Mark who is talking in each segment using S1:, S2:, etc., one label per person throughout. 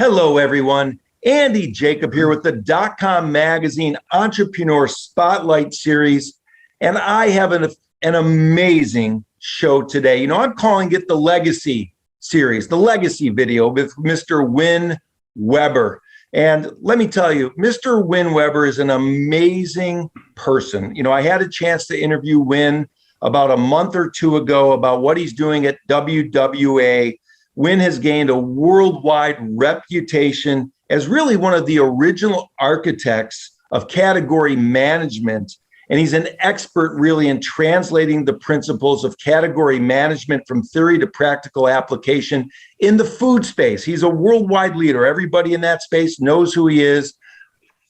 S1: Hello, everyone. Andy Jacob here with the DotCom Magazine Entrepreneur Spotlight Series. And I have an amazing show today. You know, I'm calling it the Legacy Series, the Legacy video with Mr. Win Weber. And let me tell you, Mr. Win Weber is an amazing person. You know, I had a chance to interview Win about a month or two ago about what he's doing at WWA. Win has gained a worldwide reputation as really one of the original architects of category management. And he's an expert really in translating the principles of category management from theory to practical application in the food space. He's a worldwide leader. Everybody in that space knows who he is.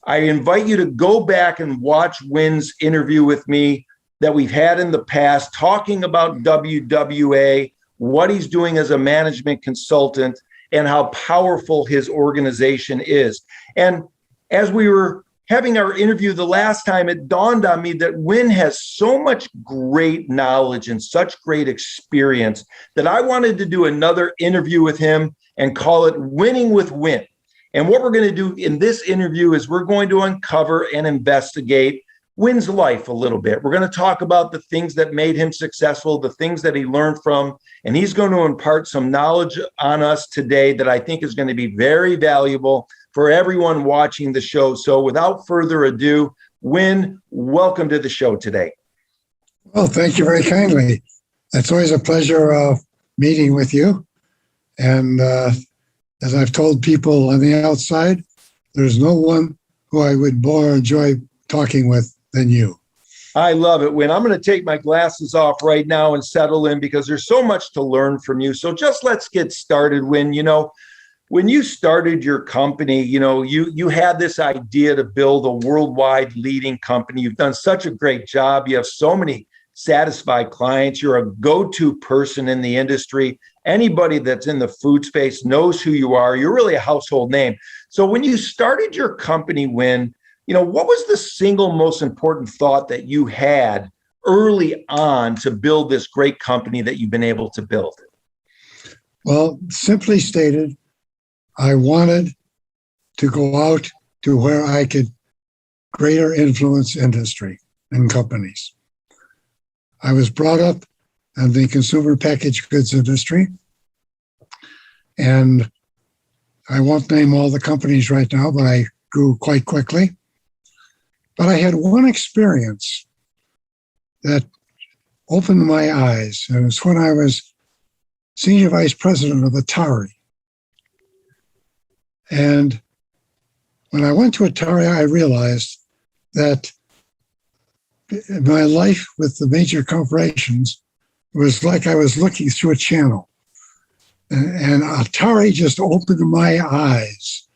S1: I invite you to go back and watch Win's interview with me that we've had in the past, talking about WWA, what he's doing as a management consultant, and how powerful his organization is. And as we were having our interview the last time, it dawned on me that Win has so much great knowledge and such great experience that I wanted to do another interview with him and call it Winning with Win. And what we're going to do in this interview is we're going to uncover and investigate Win's life a little bit. We're going to talk about the things that made him successful, the things that he learned from, and he's going to impart some knowledge on us today that I think is going to be very valuable for everyone watching the show. So without further ado, Win, welcome to the show today.
S2: Well, thank you very kindly. It's always a pleasure meeting with you. And as I've told people on the outside, there's no one who I would more enjoy talking with than you.
S1: I love it, Win. I'm going to take my glasses off right now and settle in because there's so much to learn from you. So just let's get started, Win. You know, when you started your company, you know, you had this idea to build a worldwide leading company. You've done such a great job. You have so many satisfied clients. You're a go-to person in the industry. Anybody that's in the food space knows who you are. You're really a household name. So when you started your company, Win, you know, what was the single most important thought that you had early on to build this great company that you've been able to build?
S2: Well, simply stated, I wanted to go out to where I could greater influence industry and companies. I was brought up in the consumer packaged goods industry, and I won't name all the companies right now, but I grew quite quickly. But I had one experience that opened my eyes, and it was when I was senior vice president of Atari. And when I went to Atari, I realized that my life with the major corporations was like I was looking through a channel. And Atari just opened my eyes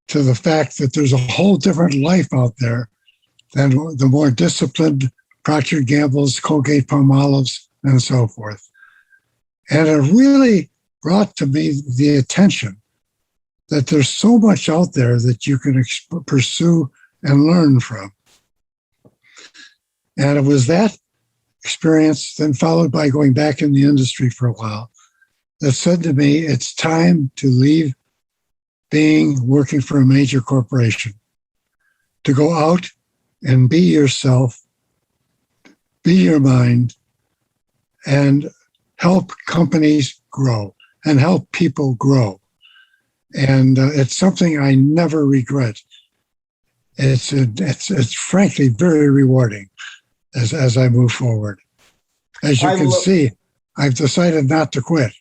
S2: to the fact that there's a whole different life out there than the more disciplined Procter & Gamble's, Colgate Palmolive's, and so forth. And it really brought to me the attention that there's so much out there that you can pursue and learn from. And it was that experience, then followed by going back in the industry for a while, that said to me, it's time to leave working for a major corporation, to go out and be yourself, be your mind, and help companies grow and help people grow. And it's something I never regret. It's frankly very rewarding as I move forward. As you can see, I've decided not to quit.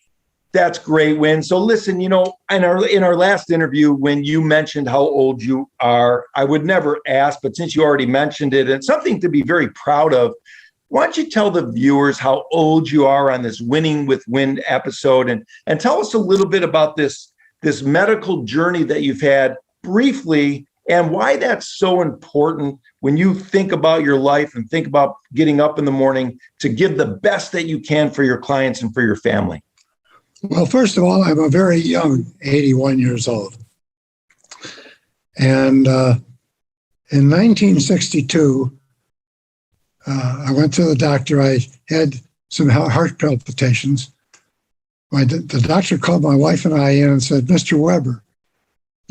S1: That's great, Win. So listen, you know, in our last interview, when you mentioned how old you are, I would never ask, but since you already mentioned it, and something to be very proud of, why don't you tell the viewers how old you are on this Winning with Win episode, and tell us a little bit about this medical journey that you've had briefly, and why that's so important when you think about your life and think about getting up in the morning to give the best that you can for your clients and for your family.
S2: Well, first of all, I'm a very young 81 years old. And in 1962, I went to the doctor. I had some heart palpitations. The doctor called my wife and I in and said, "Mr. Weber,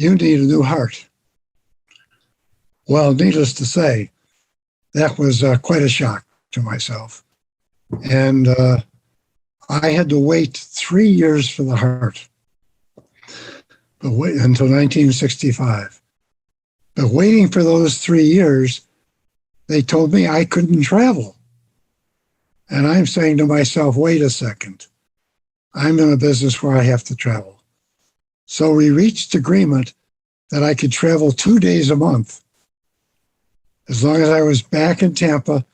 S2: you need a new heart. Well, needless to say, that was quite a shock to myself. And I had to wait 3 years for the heart, but wait until 1965. But waiting for those 3 years, they told me I couldn't travel. And I'm saying to myself, wait a second. I'm in a business where I have to travel. So we reached agreement that I could travel 2 days a month, as long as I was back in Tampa,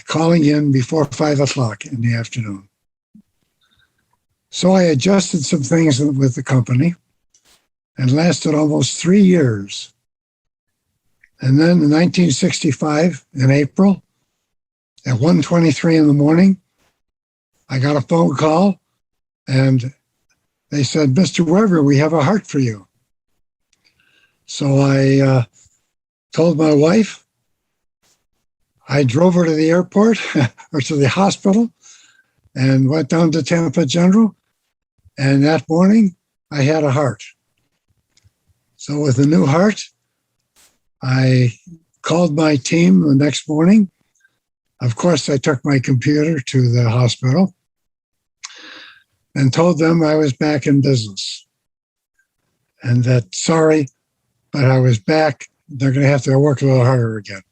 S2: calling in before 5 o'clock in the afternoon. So I adjusted some things with the company and lasted almost 3 years. And then in 1965, in April, at 1:23 in the morning, I got a phone call and they said, Mr. Weber, we have a heart for you. So I told my wife, I drove her to the airport or to the hospital and went down to Tampa General. And that morning, I had a heart. So with a new heart, I called my team the next morning. Of course, I took my computer to the hospital and told them I was back in business. And that, sorry, but I was back. They're going to have to work a little harder again.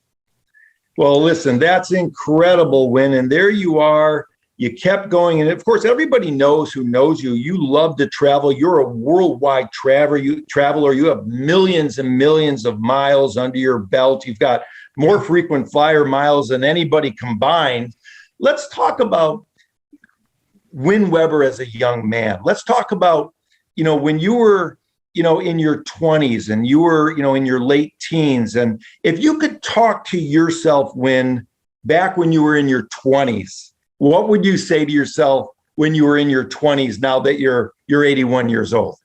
S1: Well, listen, that's incredible, Win. And there you are. You kept going. And of course, everybody knows who knows you. You love to travel. You're a worldwide traveler. You have millions and millions of miles under your belt. You've got more frequent flyer miles than anybody combined. Let's talk about Win Weber as a young man. Let's talk about, when you were, in your 20s and you were, in your late teens. And if you could talk to yourself, Win, back when you were in your 20s, what would you say to yourself when you were in your 20s now that you're 81 years old?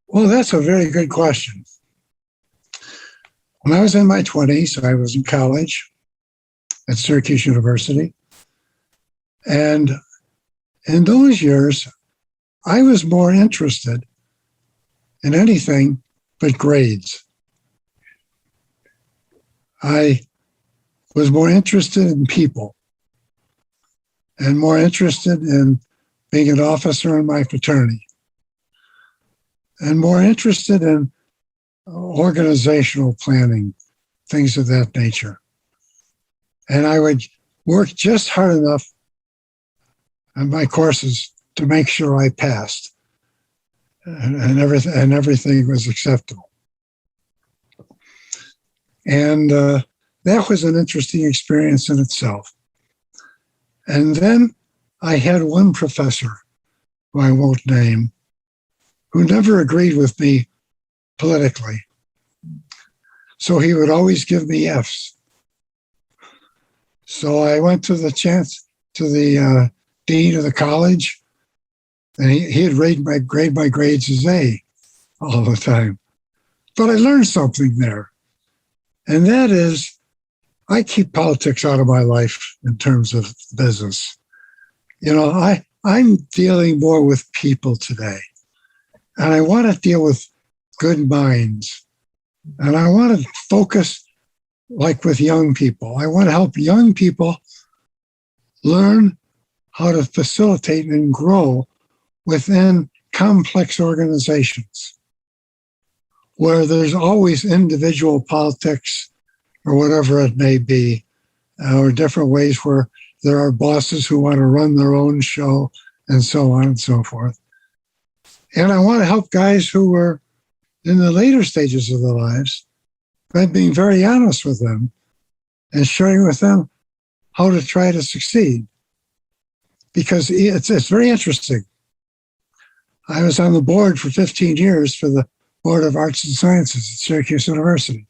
S2: Well, that's a very good question. When I was in my 20s, I was in college at Syracuse University. And in those years, I was more interested in anything but grades. I was more interested in people and more interested in being an officer in my fraternity and more interested in organizational planning, things of that nature. And I would work just hard enough on my courses to make sure I passed and everything was acceptable. And that was an interesting experience in itself. And then I had one professor, who I won't name, who never agreed with me politically. So he would always give me Fs. So I went to the dean of the college, and he had grade my grades as A all the time. But I learned something there. And that is, I keep politics out of my life in terms of business. I'm dealing more with people today. And I want to deal with good minds. And I want to focus like with young people. I want to help young people learn how to facilitate and grow within complex organizations where there's always individual politics or whatever it may be, or different ways where there are bosses who want to run their own show and so on and so forth. And I want to help guys who are in the later stages of their lives by being very honest with them and sharing with them how to try to succeed. Because it's very interesting. I was on the board for 15 years for the Board of Arts and Sciences at Syracuse University.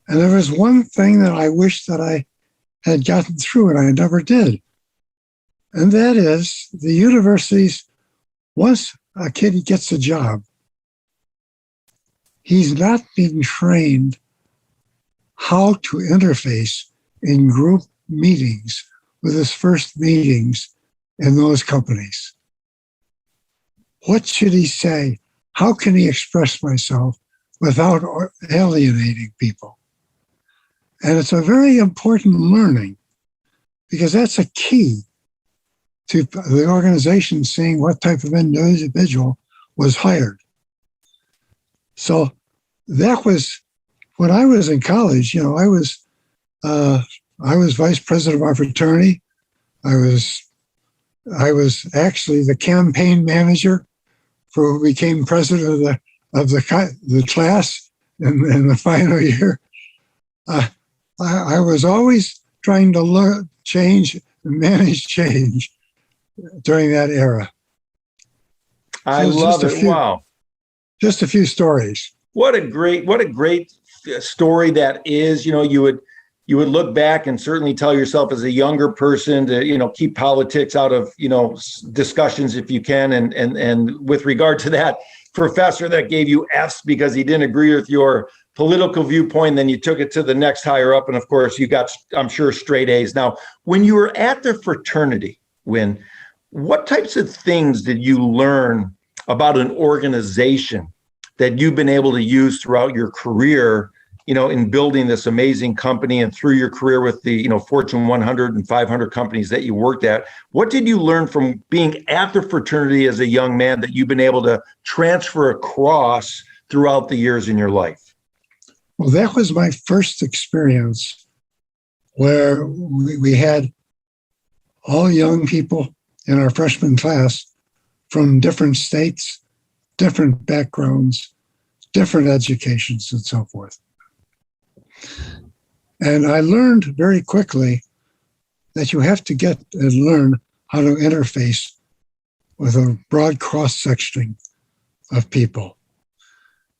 S2: And there was one thing that I wish that I had gotten through and I never did. And that is the universities, once a kid gets a job, he's not being trained how to interface in group meetings with his first meetings in those companies. What should he say? how can he express myself without alienating people? And it's a very important learning because that's a key to the organization seeing what type of individual was hired. So that was when I was in college. You know, I was vice president of our fraternity. I was actually the campaign manager for who became president of the class in the final year. I was always trying to learn, change, and manage change during that era.
S1: I love it. Wow.
S2: Just a few stories.
S1: What a great story that is. You know, you would look back and certainly tell yourself as a younger person to, you know, keep politics out of, you know, discussions if you can. And with regard to that professor that gave you Fs because he didn't agree with your political viewpoint, then you took it to the next higher up. And of course you got, I'm sure, straight A's. Now, when you were at the fraternity, Win, what types of things did you learn about an organization that you've been able to use throughout your career, you know, in building this amazing company and through your career with the, you know, Fortune 100 and 500 companies that you worked at? What did you learn from being at the fraternity as a young man that you've been able to transfer across throughout the years in your life?
S2: Well, that was my first experience where we had all young people in our freshman class from different states, different backgrounds, different educations, and so forth. And I learned very quickly that you have to get and learn how to interface with a broad cross-section of people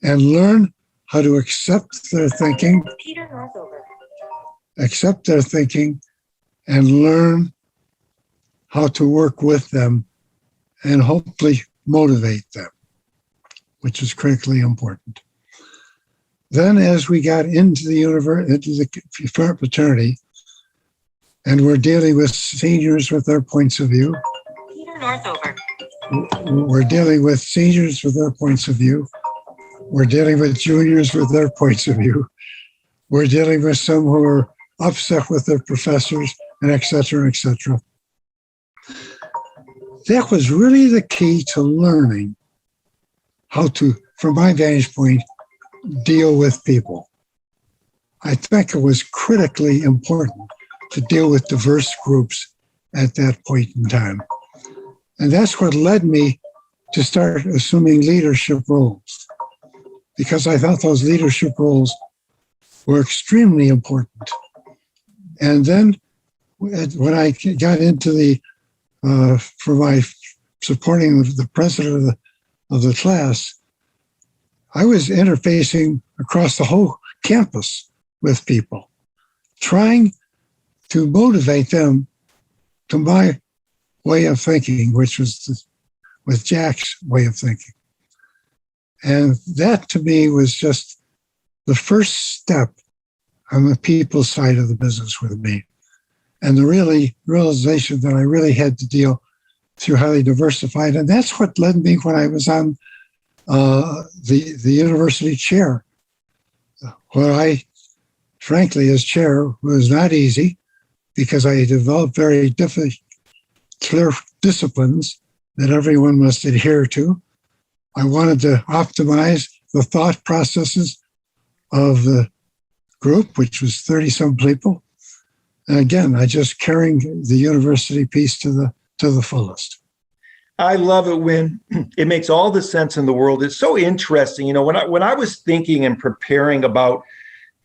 S2: and learn how to accept their thinking, and learn how to work with them and hopefully motivate them, which is critically important. Then as we got into the fraternity, and we're dealing with seniors with their points of view. We're dealing with seniors with their points of view. We're dealing with juniors with their points of view. We're dealing with some who are upset with their professors, and et cetera, et cetera. That was really the key to learning how to, from my vantage point, deal with people. I think it was critically important to deal with diverse groups at that point in time. And that's what led me to start assuming leadership roles, because I thought those leadership roles were extremely important. And then when I got into for my supporting the president of the class, I was interfacing across the whole campus with people, trying to motivate them to my way of thinking, which was with Jack's way of thinking. And that to me was just the first step on the people side of the business with me. And the realization that I really had to deal through highly diversified. And that's what led me when I was on the university chair, where I, frankly, as chair, was not easy because I developed very clear disciplines that everyone must adhere to. I wanted to optimize the thought processes of the group, which was 30-some people. And again, I just carrying the university piece to the fullest.
S1: I love it, Win. It makes all the sense in the world. It's so interesting. You know, when I was thinking and preparing about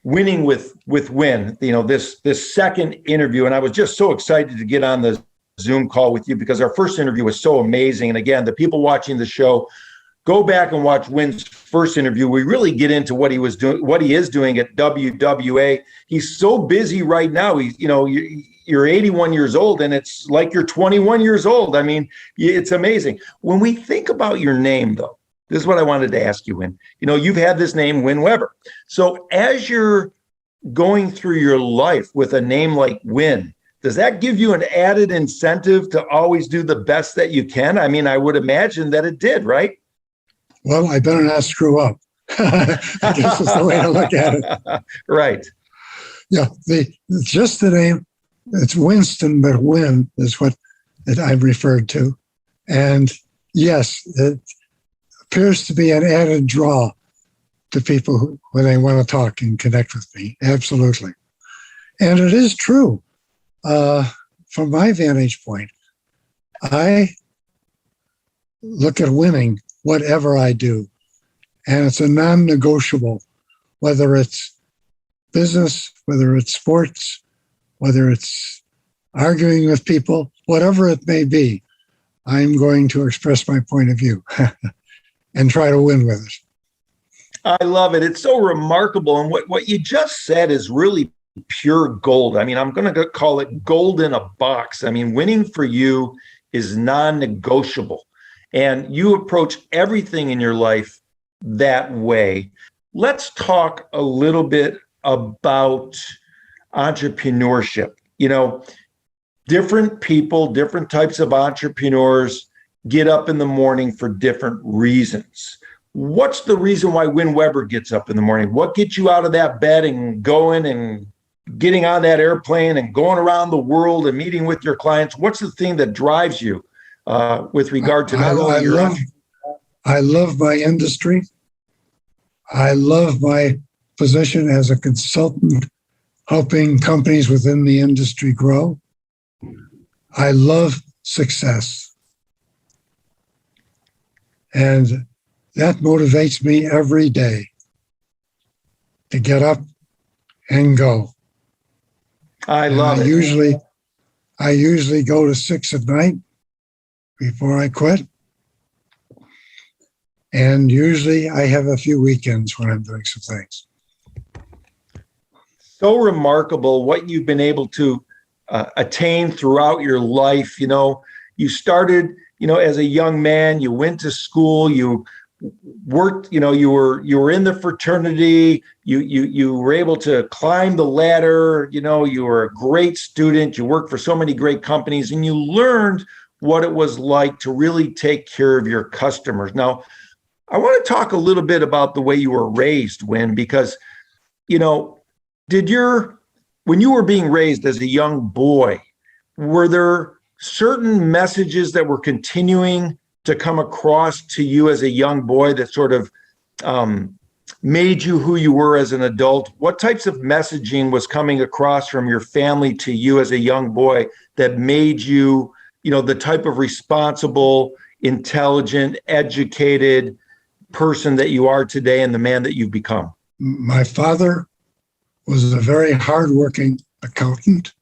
S1: winning with Win, you know, this second interview, and I was just so excited to get on the Zoom call with you because our first interview was so amazing. And again, the people watching the show, go back and watch Win's first interview. We really get into what he was doing, what he is doing at WWA. He's so busy right now. He's, you know, you're 81 years old and it's like you're 21 years old. I mean, it's amazing. When we think about your name, though, this is what I wanted to ask you, Win. You know, you've had this name, Win Weber. So as you're going through your life with a name like Win, does that give you an added incentive to always do the best that you can? I mean, I would imagine that it did, right?
S2: well, I better not screw up. I guess is the way to look at it.
S1: Right.
S2: Yeah, just the name, it's Winston, but Win is what I've referred to. And yes, it appears to be an added draw to people when they want to talk and connect with me. Absolutely. And it is true. From my vantage point, I look at winning whatever I do. And it's a non-negotiable, whether it's business, whether it's sports, whether it's arguing with people, whatever it may be, I'm going to express my point of view and try to win with it.
S1: I love it. It's so remarkable. And what you just said is really pure gold. I mean, I'm going to call it gold in a box. I mean, winning for you is non-negotiable. And you approach everything in your life that way. Let's talk a little bit about entrepreneurship. You know, different people, different types of entrepreneurs get up in the morning for different reasons. What's the reason why Win Weber gets up in the morning? What gets you out of that bed and going and getting on that airplane and going around the world and meeting with your clients? What's the thing that drives you with regard to not only your...
S2: I love my industry. I love my position as a consultant, helping companies within the industry grow. I love success. And that motivates me every day to get up and go.
S1: I love it.
S2: I usually go to 6 at night before I quit. And usually I have a few weekends when I'm doing some things.
S1: So remarkable what you've been able to attain throughout your life. You know, you started, you know, as a young man, you went to school, you worked, you know, you were in the fraternity, you were able to climb the ladder, you know, you were a great student, you worked for so many great companies, and you learned what it was like to really take care of your customers. Now, I want to talk a little bit about the way you were raised, Win, because, you know, when you were being raised as a young boy, were there certain messages that were continuing to come across to you as a young boy that sort of made you who you were as an adult? What types of messaging was coming across from your family to you as a young boy that made you, you know, the type of responsible, intelligent, educated person that you are today and the man that you've become?
S2: My father was a very hardworking accountant,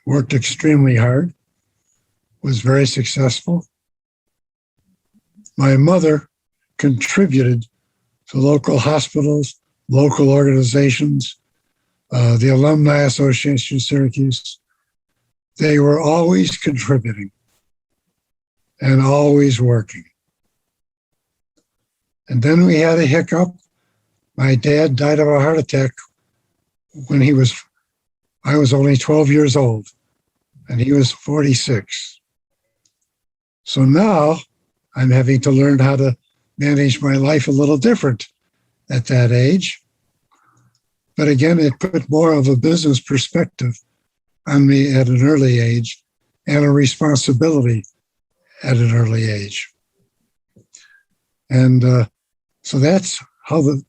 S2: worked extremely hard, was very successful. My mother contributed to local hospitals, local organizations, the Alumni Association of Syracuse. They were always contributing and always working. And then we had a hiccup. My dad died of a heart attack when I was only 12 years old, and he was 46. So now I'm having to learn how to manage my life a little different at that age. But again, it put more of a business perspective on me at an early age and a responsibility at an early age. And so that's how the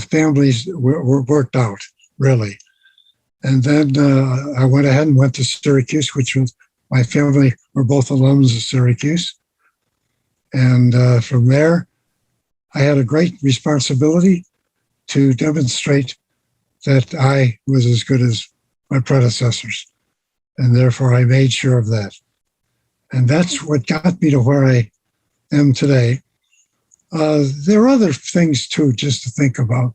S2: families were worked out, really. And then I went ahead and went to Syracuse, which was, my family were both alums of Syracuse. And from there, I had a great responsibility to demonstrate that I was as good as my predecessors. And therefore, I made sure of that. And that's what got me to where I am today. There are other things, too, just to think about.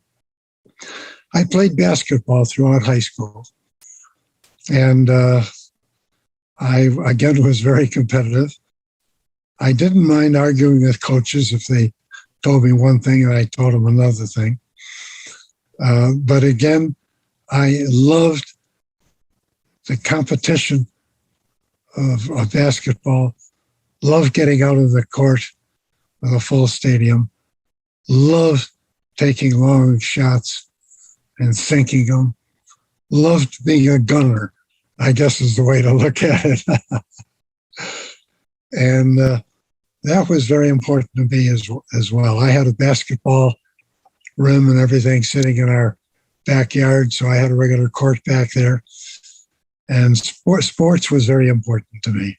S2: I played basketball throughout high school. And I, again, was very competitive. I didn't mind arguing with coaches if they told me one thing and I told them another thing. But again, I loved the competition of basketball, loved getting out of the court, with a full stadium. Loved taking long shots and sinking them. Loved being a gunner, I guess is the way to look at it. And that was very important to me as well. I had a basketball rim and everything sitting in our backyard, so I had a regular court back there. And sports was very important to me.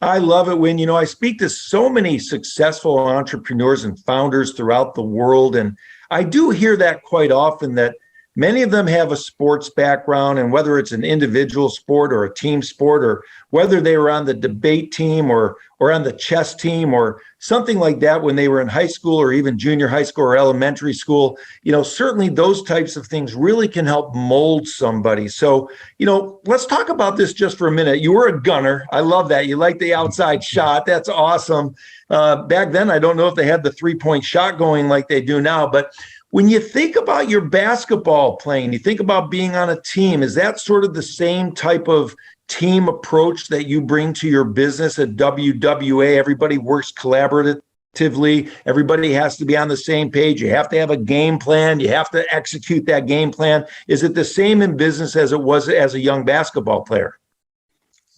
S1: I love it when, I speak to so many successful entrepreneurs and founders throughout the world. And I do hear that quite often, that many of them have a sports background, and whether it's an individual sport or a team sport, or whether they were on the debate team or on the chess team or something like that when they were in high school or even junior high school or elementary school, certainly those types of things really can help mold somebody. So, let's talk about this just for a minute. You were a gunner. I love that. You like the outside shot. That's awesome. Back then, I don't know if they had the 3-point shot going like they do now, but when you think about your basketball playing, you think about being on a team, is that sort of the same type of team approach that you bring to your business at WWA? Everybody works collaboratively. Everybody has to be on the same page. You have to have a game plan. You have to execute that game plan. Is it the same in business as it was as a young basketball player?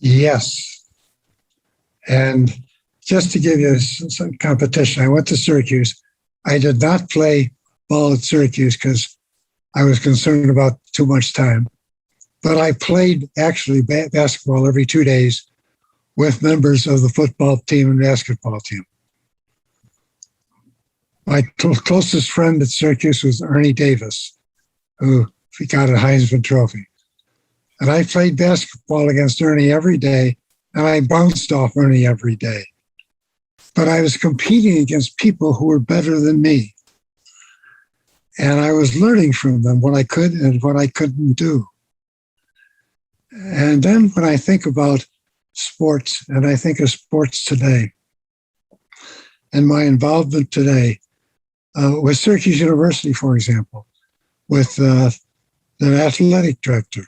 S2: Yes. And just to give you some competition, I went to Syracuse. I did not play ball at Syracuse because I was concerned about too much time. But I played actually basketball every 2 days with members of the football team and basketball team. My closest friend at Syracuse was Ernie Davis, who got a Heisman Trophy. And I played basketball against Ernie every day, and I bounced off Ernie every day. But I was competing against people who were better than me. And I was learning from them what I could and what I couldn't do. And then when I think about sports, and I think of sports today, and my involvement today with Syracuse University, for example, with the athletic director.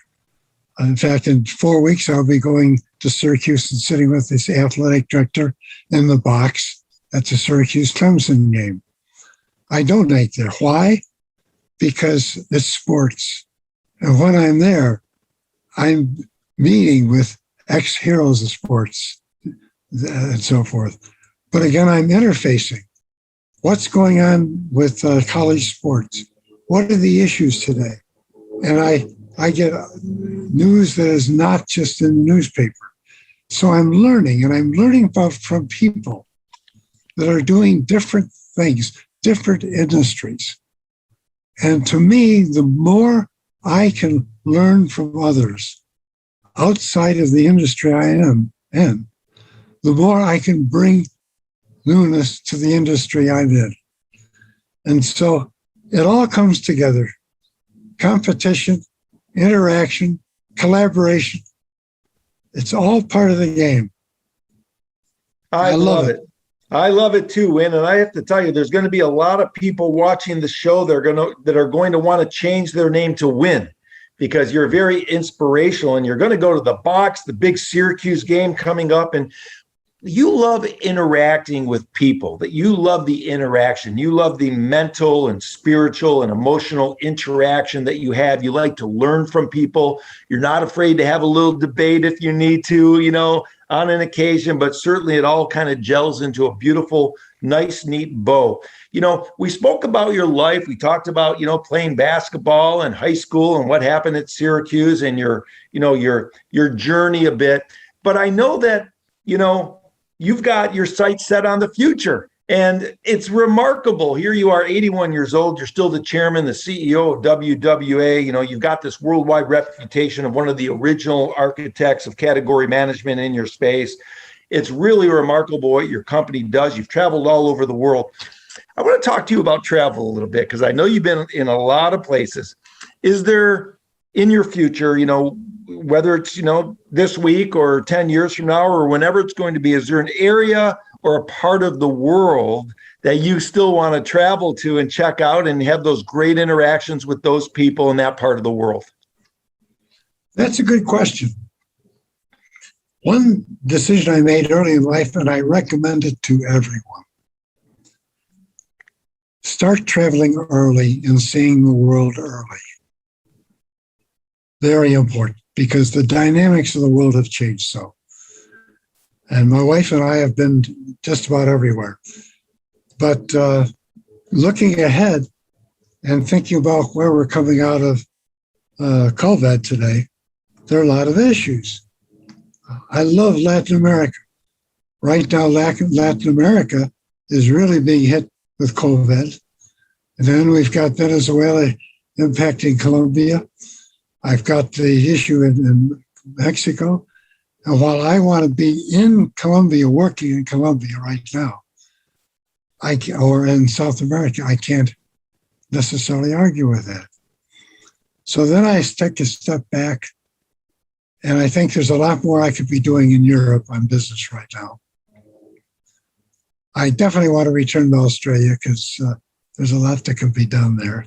S2: In fact, in 4 weeks, I'll be going to Syracuse and sitting with this athletic director in the box at the Syracuse-Clemson game. I donate there. Why? Because it's sports. And when I'm there, I'm meeting with ex-heroes of sports and so forth. But again, I'm interfacing. What's going on with college sports? What are the issues today? And I get news that is not just in the newspaper. So I'm learning, and I'm learning from people that are doing different things, different industries. And to me, the more I can learn from others outside of the industry I am in, the more I can bring newness to the industry I'm in. And so it all comes together. Competition, interaction, collaboration. It's all part of the game.
S1: I love it. I love it too, Win. And I have to tell you, there's going to be a lot of people watching the show that are going to want to change their name to Win, because you're very inspirational, and you're going to go to the box, the big Syracuse game coming up, and you love interacting with people, that you love the interaction. You love the mental and spiritual and emotional interaction that you have. You like to learn from people. You're not afraid to have a little debate if you need to, on an occasion, but certainly it all kind of gels into a beautiful, nice, neat bow. We spoke about your life. We talked about, playing basketball in high school and what happened at Syracuse and your journey a bit. But I know that, you've got your sights set on the future, and it's remarkable. Here you are, 81 years old. You're still the chairman, the CEO of WWA. You've got this worldwide reputation of one of the original architects of category management in your space. It's really remarkable what your company does. You've traveled all over the world. I want to talk to you about travel a little bit, because I know you've been in a lot of places. Is there, in your future, whether it's, this week or 10 years from now or whenever it's going to be, is there an area or a part of the world that you still want to travel to and check out and have those great interactions with those people in that part of the world?
S2: That's a good question. One decision I made early in life, and I recommend it to everyone. Start traveling early and seeing the world early. Very important, because the dynamics of the world have changed so. And my wife and I have been just about everywhere. But looking ahead and thinking about where we're coming out of COVID today, there are a lot of issues. I love Latin America. Right now, Latin America is really being hit with COVID. And then we've got Venezuela impacting Colombia. I've got the issue in Mexico. And while I want to be in Colombia, working in Colombia right now, or in South America, I can't necessarily argue with that. So then I take a step back, and I think there's a lot more I could be doing in Europe on business right now. I definitely want to return to Australia because there's a lot that can be done there.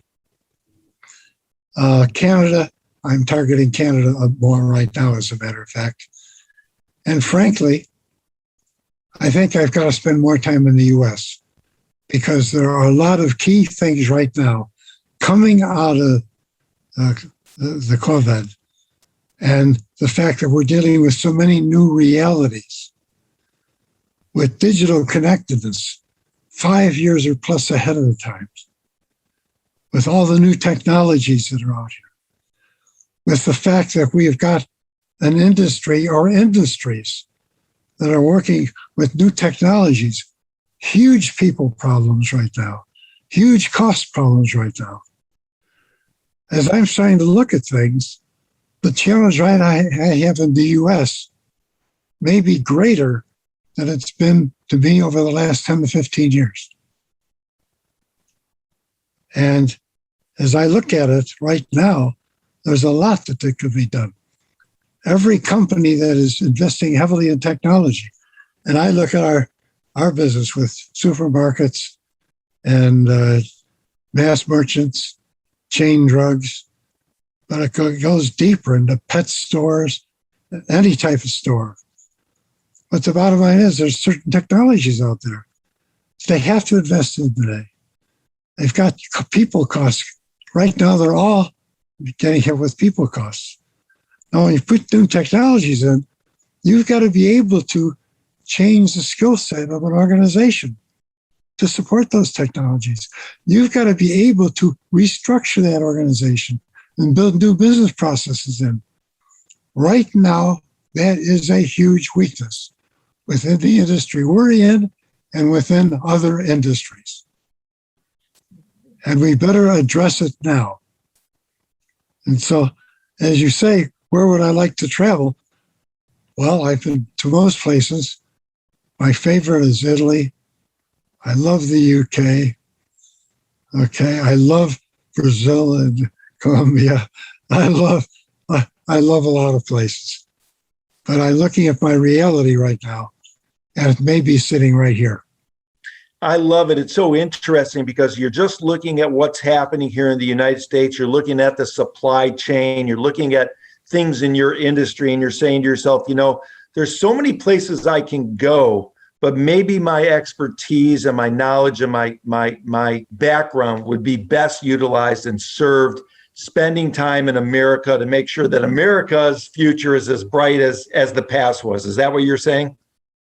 S2: Canada, I'm targeting Canada more right now, as a matter of fact. And frankly, I think I've got to spend more time in the US because there are a lot of key things right now coming out of the COVID, and the fact that we're dealing with so many new realities with digital connectedness 5 years or plus ahead of the times, with all the new technologies that are out here, with the fact that we have got an industry or industries that are working with new technologies, huge people problems right now, huge cost problems right now. As I'm starting to look at things, the challenge I have in the US may be greater than it's been to me over the last 10 to 15 years. And as I look at it right now, there's a lot that could be done. Every company that is investing heavily in technology, and I look at our business with supermarkets and mass merchants, chain drugs, but it goes deeper into pet stores, any type of store. But the bottom line is there's certain technologies out there they have to invest in today. They've got people costs. Right now, they're all getting hit with people costs. Now, when you put new technologies in, you've got to be able to change the skill set of an organization to support those technologies. You've got to be able to restructure that organization and build new business processes in. Right now, that is a huge weakness within the industry we're in and within other industries. And we better address it now. And so, as you say, where would I like to travel? Well, I've been to most places. My favorite is Italy. I love the UK. Okay, I love Brazil and Colombia. I love a lot of places. But I'm looking at my reality right now, and it may be sitting right here.
S1: I love it. It's so interesting because you're just looking at what's happening here in the United States. You're looking at the supply chain. You're looking at things in your industry, and you're saying to yourself, you know, there's so many places I can go, but maybe my expertise and my knowledge and my background would be best utilized and served spending time in America to make sure that America's future is as bright as the past was. Is that what you're saying?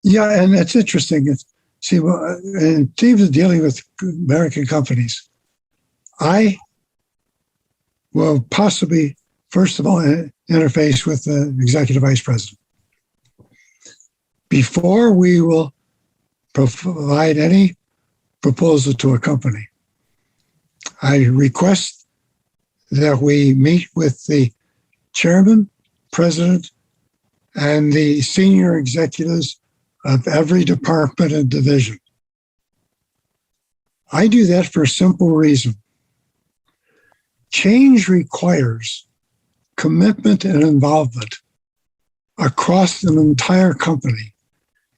S2: Yeah, and it's interesting. See, in terms of dealing with American companies, I will possibly, first of all, interface with the executive vice president. Before we will provide any proposal to a company, I request that we meet with the chairman, president, and the senior executives of every department and division. I do that for a simple reason. Change requires commitment and involvement across an entire company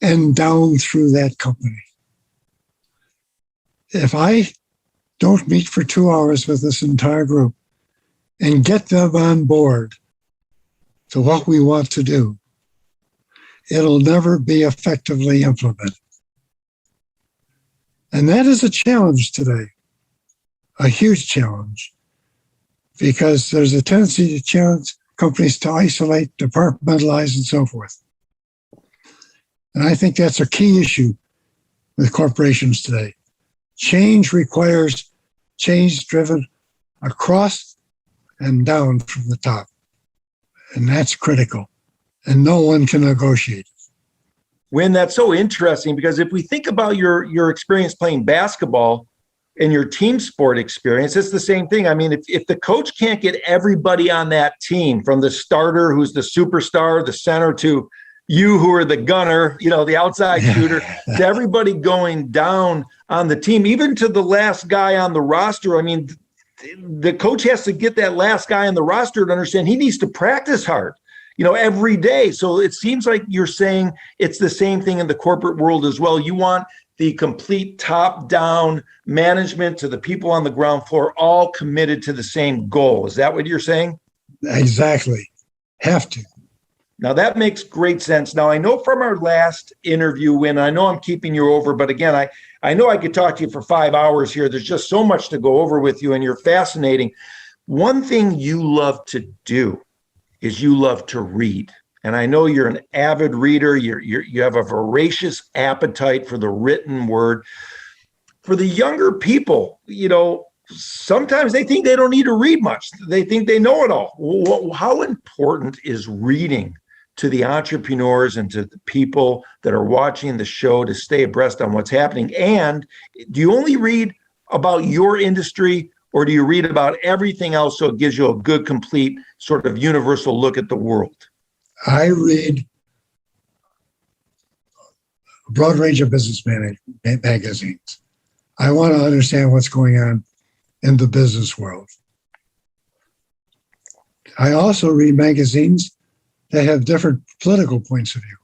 S2: and down through that company. If I don't meet for 2 hours with this entire group and get them on board to what we want to do, it'll never be effectively implemented. And that is a challenge today, a huge challenge, because there's a tendency to challenge companies to isolate, departmentalize, and so forth. And I think that's a key issue with corporations today. Change requires change driven across and down from the top. And that's critical. And no one can negotiate.
S1: Win, that's so interesting, because if we think about your experience playing basketball and your team sport experience, it's the same thing. I mean, if the coach can't get everybody on that team, from the starter who's the superstar, the center, to you who are the gunner, the outside shooter, to everybody going down on the team, even to the last guy on the roster. I mean, the coach has to get that last guy on the roster to understand he needs to practice hard, every day. So it seems like you're saying it's the same thing in the corporate world as well. You want the complete top-down management to the people on the ground floor, all committed to the same goal. Is that what you're saying?
S2: Exactly. Have to.
S1: Now, that makes great sense. Now, I know from our last interview, Win, I know I'm keeping you over, but again, I know I could talk to you for 5 hours here. There's just so much to go over with you, and you're fascinating. One thing you love to do is you love to read. And I know you're an avid reader. You have a voracious appetite for the written word. For the younger people, sometimes they think they don't need to read much. They think they know it all. How important is reading to the entrepreneurs and to the people that are watching the show to stay abreast on what's happening? And do you only read about your industry, or do you read about everything else so it gives you a good, complete, sort of universal look at the world?
S2: I read a broad range of business magazines. I want to understand what's going on in the business world. I also read magazines that have different political points of view,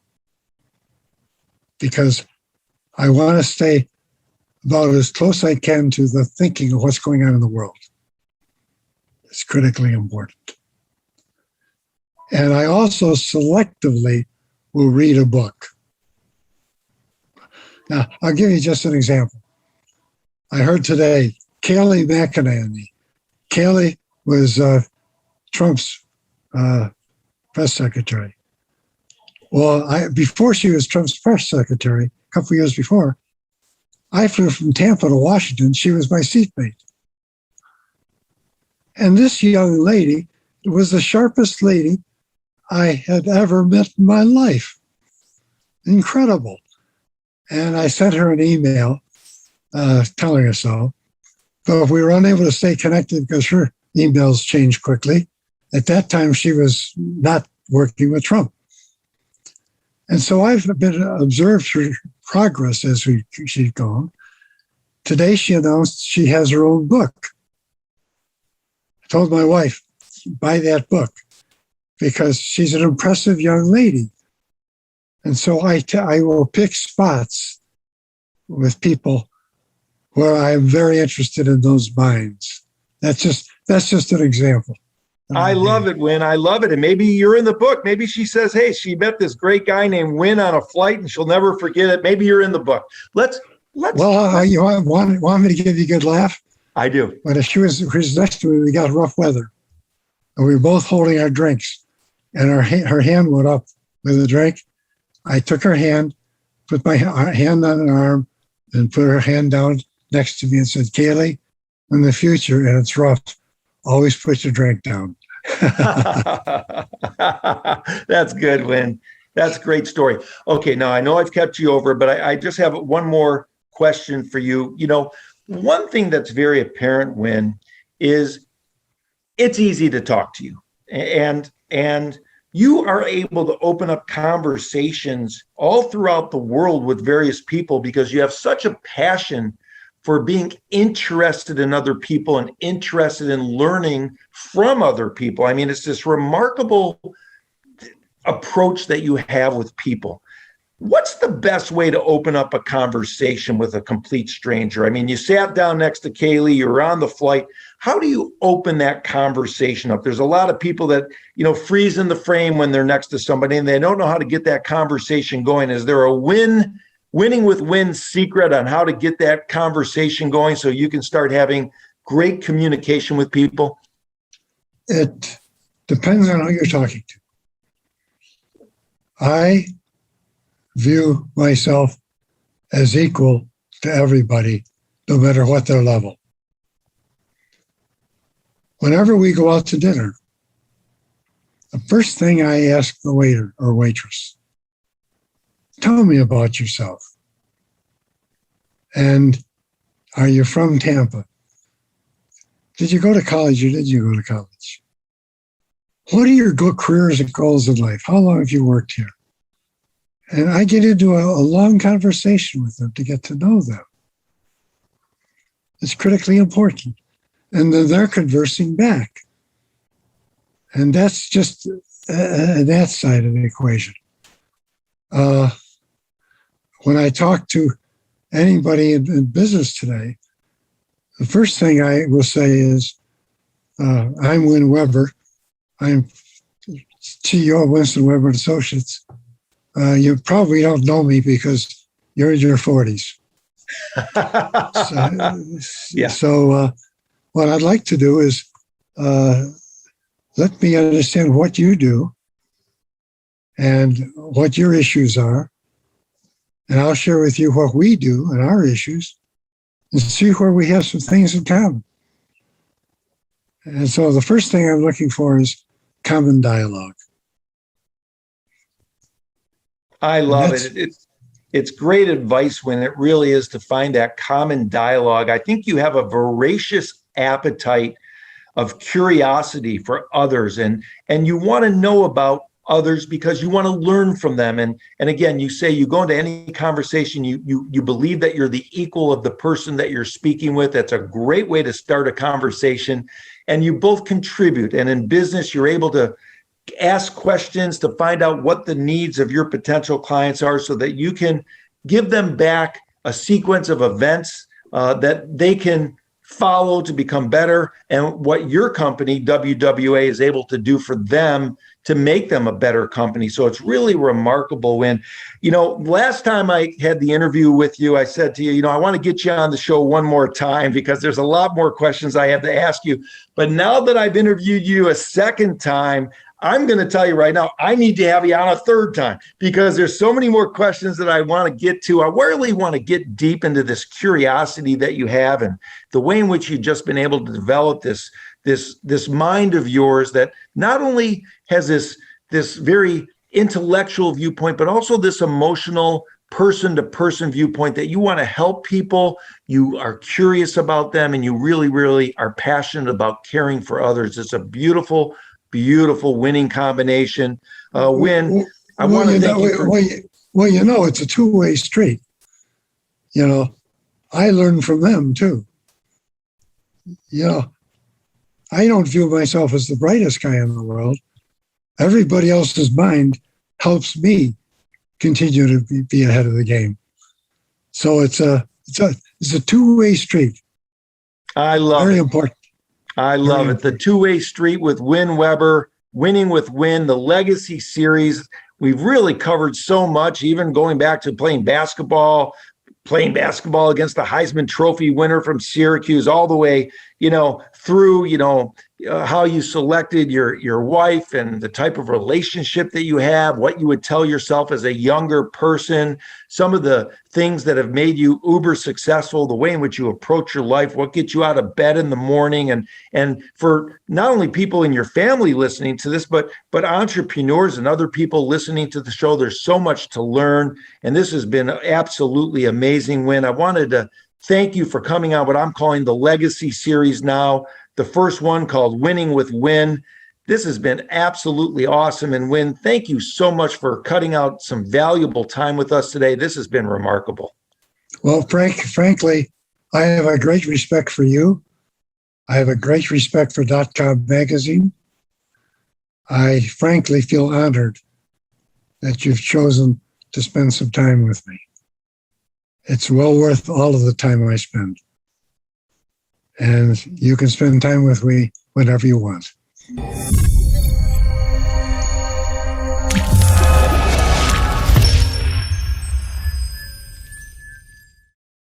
S2: because I want to stay about as close as I can to the thinking of what's going on in the world. It's critically important. And I also selectively will read a book. Now, I'll give you just an example. I heard today, Kayleigh McEnany. Kayleigh was Trump's press secretary. Well, before she was Trump's press secretary, a couple of years before, I flew from Tampa to Washington. She was my seatmate. And this young lady was the sharpest lady I had ever met in my life. Incredible. And I sent her an email telling her so. But we were unable to stay connected because her emails changed quickly. At that time, she was not working with Trump. And so I've been observed her progress as she's gone. Today, she announced she has her own book. I told my wife, buy that book, because she's an impressive young lady. And so I will pick spots with people where I'm very interested in those minds. That's just an example.
S1: I love it, Win. I love it. And maybe you're in the book. Maybe she says, hey, she met this great guy named Win on a flight and she'll never forget it. Maybe you're in the book. Let's.
S2: Well, you want me to give you a good laugh?
S1: I do.
S2: But if she was next to me, we got rough weather. And we were both holding our drinks. And her hand went up with a drink. I took her hand, put my hand on her arm, and put her hand down next to me and said, Kayleigh, in the future, and it's rough, always put your drink down.
S1: That's good, Win. That's a great story. Okay, now I know I've kept you over, but I just have one more question for you. One thing that's very apparent, Win, is it's easy to talk to you. And you are able to open up conversations all throughout the world with various people because you have such a passion for being interested in other people and interested in learning from other people. I mean, it's this remarkable approach that you have with people. What's the best way to open up a conversation with a complete stranger? I mean, you sat down next to Kaylee, you were on the flight. How do you open that conversation up? There's a lot of people that, freeze in the frame when they're next to somebody and they don't know how to get that conversation going. Is there a winning with win secret on how to get that conversation going so you can start having great communication with people?
S2: It depends on who you're talking to. I view myself as equal to everybody, no matter what their level. Whenever we go out to dinner, the first thing I ask the waiter or waitress, tell me about yourself. And are you from Tampa? Did you go to college or did you go to college? What are your careers and goals in life? How long have you worked here? And I get into a long conversation with them to get to know them. It's critically important. And then they're conversing back. And that's just that side of the equation. When I talk to anybody in business today, the first thing I will say is, I'm Win Weber. I'm CEO of Winston, Weber & Associates. You probably don't know me because you're in your 40s. So what I'd like to do is let me understand what you do and what your issues are. And I'll share with you what we do and our issues and see where we have some things in common. And so the first thing I'm looking for is common dialogue.
S1: I love it. It's great advice when it really is to find that common dialogue. I think you have a voracious appetite of curiosity for others, and you want to know about others because you want to learn from them. And again, you say you go into any conversation, you believe that you're the equal of the person that you're speaking with. That's a great way to start a conversation. And you both contribute. And in business, you're able to ask questions to find out what the needs of your potential clients are so that you can give them back a sequence of events that they can follow to become better, and what your company, WWA, is able to do for them to make them a better company. So it's really remarkable. When, last time I had the interview with you, I said to you, I want to get you on the show one more time because there's a lot more questions I have to ask you. But now that I've interviewed you a second time, I'm going to tell you right now, I need to have you on a third time because there's so many more questions that I want to get to. I really want to get deep into this curiosity that you have and the way in which you've just been able to develop this mind of yours that not only has this very intellectual viewpoint, but also this emotional person-to-person viewpoint that you want to help people, you are curious about them, and you really, really are passionate about caring for others. It's a beautiful winning combination. Win, I want to thank you for...
S2: it's a two-way street. I learn from them too. I don't view myself as the brightest guy in the world. Everybody else's mind helps me continue to be ahead of the game. So it's a two-way street.
S1: I love it.
S2: Very important.
S1: I love it. The two-way street with Win Weber, Winning with Win, the Legacy Series. We've really covered so much, even going back to playing basketball against the Heisman Trophy winner from Syracuse, all the way, through, how you selected your wife and the type of relationship that you have, what you would tell yourself as a younger person, some of the things that have made you uber successful, the way in which you approach your life, what gets you out of bed in the morning. And for not only people in your family listening to this, but entrepreneurs and other people listening to the show, there's so much to learn. And this has been absolutely amazing, Win. I wanted to thank you for coming on what I'm calling the Legacy Series now. The first one called Winning with Win. This has been absolutely awesome. And Win, thank you so much for cutting out some valuable time with us today. This has been remarkable.
S2: Well, frankly, I have a great respect for you. I have a great respect for .com magazine. I frankly feel honored that you've chosen to spend some time with me. It's well worth all of the time I spend. And you can spend time with me whenever you want.